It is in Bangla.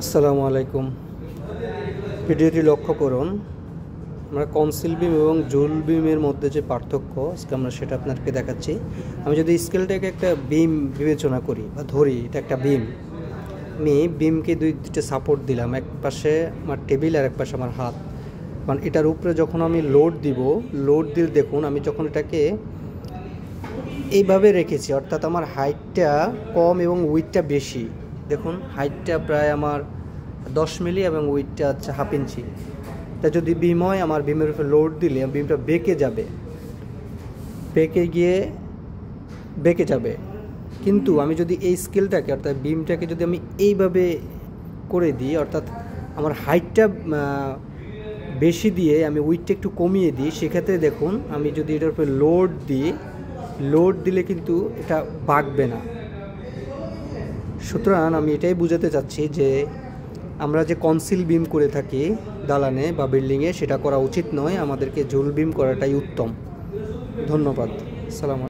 আসসালামু আলাইকুম। ভিডিওটি লক্ষ্য করুন। আমরা কনসিল বিম এবং জুল বিমের মধ্যে যে পার্থক্য আজকে আমরা সেটা আপনাদেরকে দেখাচ্ছি। আমি যদি স্কেলটাকে একটা বিম বিবেচনা করি বা ধরি, এটা একটা বিম। আমি বিমকে দুইটা সাপোর্ট দিলাম, এক পাশে আমার টেবিল আর এক পাশে আমার হাত। মানে এটার উপরে যখন আমি লোড দিয়ে দেখুন, আমি যখন এটাকে এইভাবে রেখেছি, অর্থাৎ আমার হাইটটা কম এবং উইথটা বেশি। দেখুন হাইটটা প্রায় আমার 10 মিলি এবং উইথটা হচ্ছে 1/2 ইঞ্চি। তা যদি বিম হয়, আমার বিমের উপরে লোড দিলে বিমটা বেঁকে যাবে। কিন্তু আমি যদি এই স্কেলটাকে অর্থাৎ বিমটাকে যদি আমি এইভাবে করে দিই, অর্থাৎ আমার হাইটটা বেশি দিয়ে আমি উইথটা একটু কমিয়ে দিই, সেক্ষেত্রে দেখুন আমি যদি এটার উপরে লোড দিলে কিন্তু এটা বাঁকবে না। সুতরাং আমি এটাই বোঝাতে চাচ্ছি যে আমরা যে কনসিল বিম করে থাকি দালানে বা বিল্ডিংয়ে, সেটা করা উচিত নয়। আমাদেরকে জুল বিম করাটাই উত্তম। ধন্যবাদ। আসসালামু আলাইকুম।